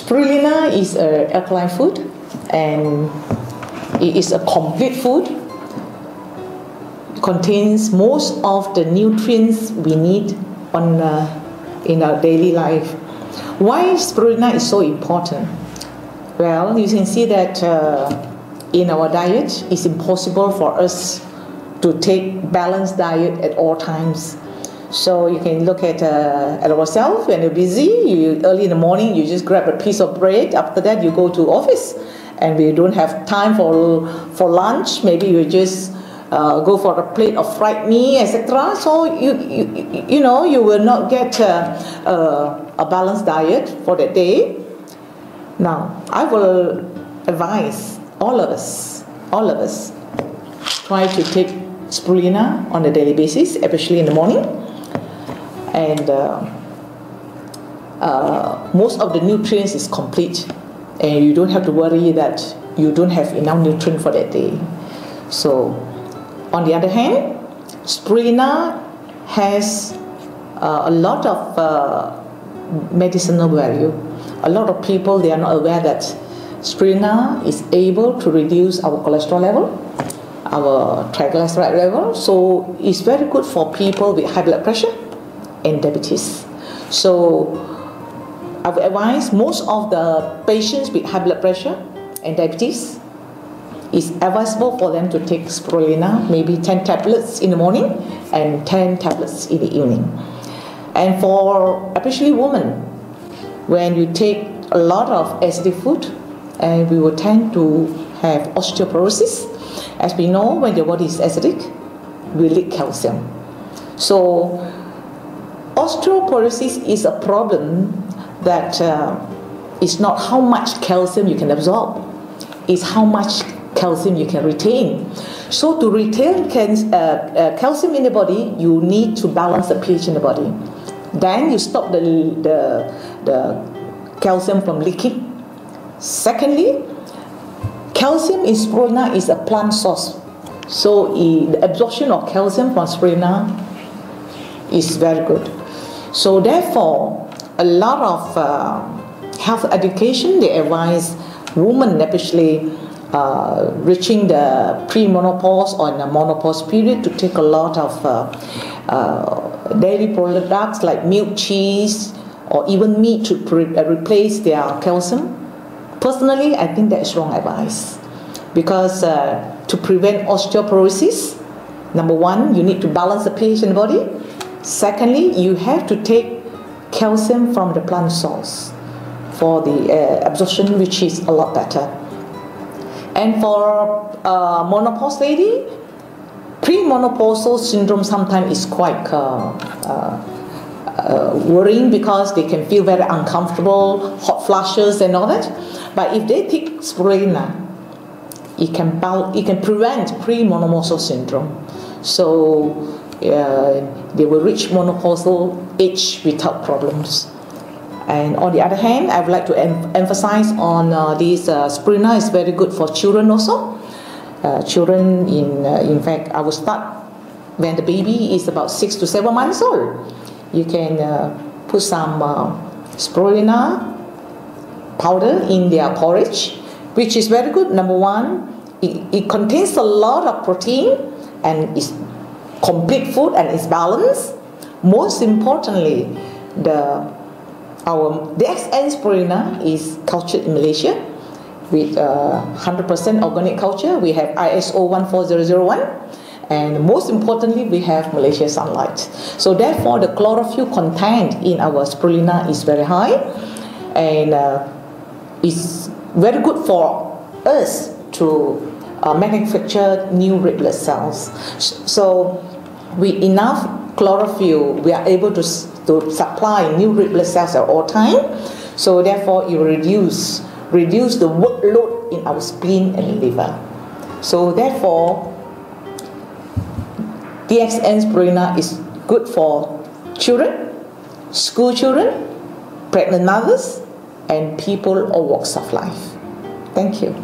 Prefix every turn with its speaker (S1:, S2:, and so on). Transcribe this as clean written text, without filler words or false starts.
S1: Spirulina is an alkaline food, and it is a complete food. It contains most of the nutrients we need in our daily life. Why spirulina is so important? Well, you can see that in our diet, it's impossible for us to take balanced diet at all times. So you can look at ourselves when you're busy. Early in the morning, you just grab a piece of bread. After that, you go to office, and we don't have time for lunch. Maybe you just go for a plate of fried meat, etc. So you know you will not get a balanced diet for that day. Now, I will advise all of us try to take spirulina on a daily basis, especially in the morning. And most of the nutrients is complete, and you don't have to worry that you don't have enough nutrient for that day. So, on the other hand, spirulina has a lot of medicinal value. A lot of people, they are not aware that spirulina is able to reduce our cholesterol level, our triglyceride level. So it's very good for people with high blood pressure and diabetes. So I would advise most of the patients with high blood pressure and diabetes, it's advisable for them to take spirulina, maybe 10 tablets in the morning and 10 tablets in the evening. And for especially women, when you take a lot of acidic food, and we will tend to have osteoporosis. As we know, when your body is acidic, we leak calcium. So osteoporosis is a problem that is not how much calcium you can absorb, it's how much calcium you can retain. So to retain calcium in the body, you need to balance the pH in the body. Then you stop the calcium from leaking. Secondly, calcium in spirulina is a plant source. So the absorption of calcium from spirulina is very good. So therefore, a lot of health education, they advise women, especially reaching the pre-menopause or in the menopause period, to take a lot of dairy products like milk, cheese, or even meat to replace their calcium. Personally, I think that's wrong advice, because to prevent osteoporosis, number one, you need to balance the pH in the body. Secondly, you have to take calcium from the plant source for the absorption, which is a lot better. And for menopause lady, premenopausal syndrome sometimes is quite worrying, because they can feel very uncomfortable, hot flushes and all that. But if they take spirulina, it can prevent premenopausal syndrome. So they will reach menopausal age without problems. And on the other hand, I would like to emphasize on this spirulina is very good for children also. Children, in fact, I will start when the baby is about 6 to 7 months old. You can put some spirulina powder in their porridge, which is very good. Number one, it contains a lot of protein and is complete food and is balanced. Most importantly, the DXN spirulina is cultured in Malaysia with 100% organic culture. We have ISO 14001, and most importantly, we have Malaysia Sunlight. So therefore, the chlorophyll content in our spirulina is very high, and it's very good for us to manufacture new red blood cells. So with enough chlorophyll, we are able to supply new red blood cells at all time. So therefore, it will reduce the workload in our spleen and liver. So therefore, DXN spirulina is good for children, school children, pregnant mothers, and people all walks of life. Thank you.